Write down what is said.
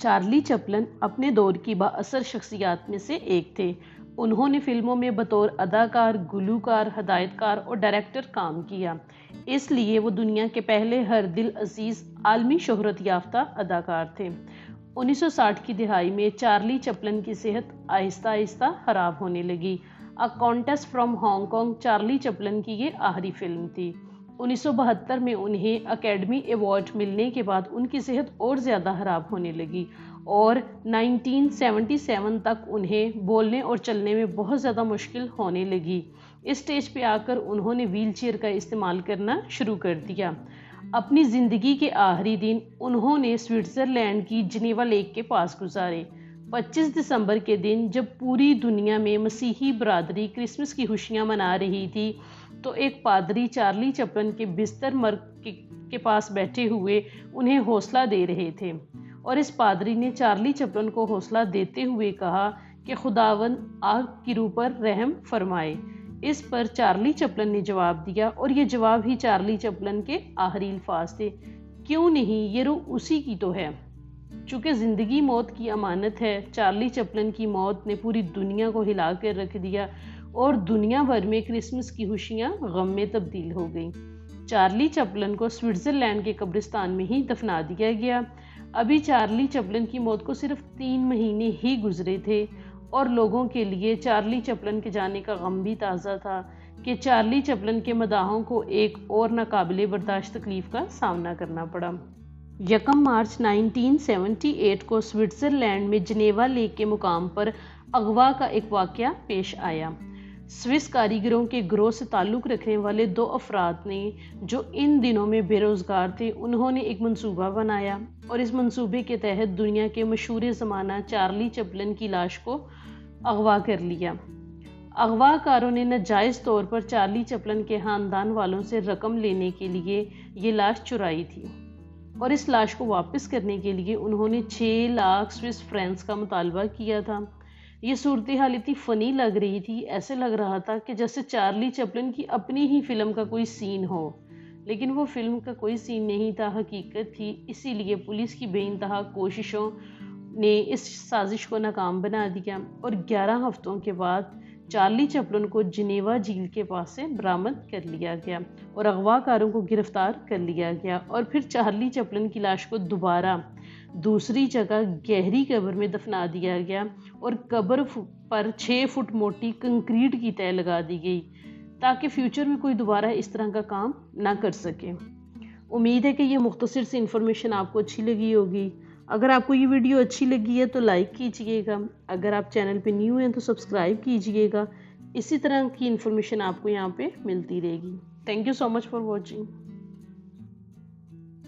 Charlie Chaplin اپنے دور کی بااثر شخصیات میں سے ایک تھے۔ انہوں نے فلموں میں بطور اداکار، گلوکار، ہدایت کار اور ڈائریکٹر کام کیا، اس لیے وہ دنیا کے پہلے ہر دل عزیز عالمی شہرت یافتہ اداکار تھے۔ 1960 کی دہائی میں چارلی چپلن کی صحت آہستہ آہستہ خراب ہونے لگی۔ A countess from Hong Kong Charlie Chaplin کی یہ آخری فلم تھی۔ 1972 میں انہیں اکیڈمی ایوارڈ ملنے کے بعد ان کی صحت اور زیادہ خراب ہونے لگی اور 1977 تک انہیں بولنے اور چلنے میں بہت زیادہ مشکل ہونے لگی۔ اس سٹیج پہ آ کر انہوں نے ویل چیئر کا استعمال کرنا شروع کر دیا۔ اپنی زندگی کے آخری دن انہوں نے سوئٹزرلینڈ کی جنیوا لیک کے پاس گزارے۔ 25 دسمبر کے دن جب پوری دنیا میں مسیحی برادری کرسمس کی خوشیاں منا رہی تھی تو ایک پادری چارلی چپلن کے بستر مرگ کے پاس بیٹھے ہوئے انہیں حوصلہ دے رہے تھے، اور اس پادری نے چارلی چپلن کو حوصلہ دیتے ہوئے کہا کہ خداوند آپ کی روح پر رحم فرمائے۔ اس پر چارلی چپلن نے جواب دیا، اور یہ جواب ہی چارلی چپلن کے آخری الفاظ تھے، کیوں نہیں، یہ روح اسی کی تو ہے۔ چونکہ زندگی موت کی امانت ہے، چارلی چپلن کی موت نے پوری دنیا کو ہلا کر رکھ دیا اور دنیا بھر میں کرسمس کی خوشیاں غم میں تبدیل ہو گئیں۔ چارلی چپلن کو سوئٹزرلینڈ کے قبرستان میں ہی دفنا دیا گیا۔ ابھی چارلی چپلن کی موت کو صرف 3 مہینے ہی گزرے تھے، اور لوگوں کے لیے چارلی چپلن کے جانے کا غم بھی تازہ تھا کہ چارلی چپلن کے مداحوں کو ایک اور ناقابل برداشت تکلیف کا سامنا کرنا پڑا۔ 1 مارچ 1978 کو سوئٹزرلینڈ میں جنیوا لیک کے مقام پر اغوا کا ایک واقعہ پیش آیا۔ سوئس کاریگروں کے گروہ سے تعلق رکھنے والے 2 افراد نے، جو ان دنوں میں بے روزگار تھے، انہوں نے ایک منصوبہ بنایا اور اس منصوبے کے تحت دنیا کے مشہور زمانہ چارلی چپلن کی لاش کو اغوا کر لیا۔ اغوا کاروں نے ناجائز طور پر چارلی چپلن کے خاندان والوں سے رقم لینے کے لیے یہ لاش چرائی تھی، اور اس لاش کو واپس کرنے کے لیے انہوں نے 6 لاکھ سوئس فرینکس کا مطالبہ کیا تھا۔ یہ صورتحال اتنی فنی لگ رہی تھی، ایسے لگ رہا تھا کہ جیسے چارلی چپلن کی اپنی ہی فلم کا کوئی سین ہو، لیکن وہ فلم کا کوئی سین نہیں تھا، حقیقت تھی۔ اسی لیے پولیس کی بے انتہا کوششوں نے اس سازش کو ناکام بنا دیا، اور 11 ہفتوں کے بعد چارلی چپلن کو جنیوا جھیل کے پاس سے برآمد کر لیا گیا اور اغوا کاروں کو گرفتار کر لیا گیا، اور پھر چارلی چپلن کی لاش کو دوبارہ دوسری جگہ گہری قبر میں دفنا دیا گیا، اور قبر پر 6 فٹ موٹی کنکریٹ کی تہ لگا دی گئی تاکہ فیوچر میں کوئی دوبارہ اس طرح کا کام نہ کر سکے۔ امید ہے کہ یہ مختصر سی انفارمیشن آپ کو اچھی لگی ہوگی۔ اگر آپ کو یہ ویڈیو اچھی لگی ہے تو لائک کیجئے گا، اگر آپ چینل پہ نیو ہیں تو سبسکرائب کیجئے گا۔ اسی طرح کی انفارمیشن آپ کو یہاں پہ ملتی رہے گی۔ Thank you so much for watching.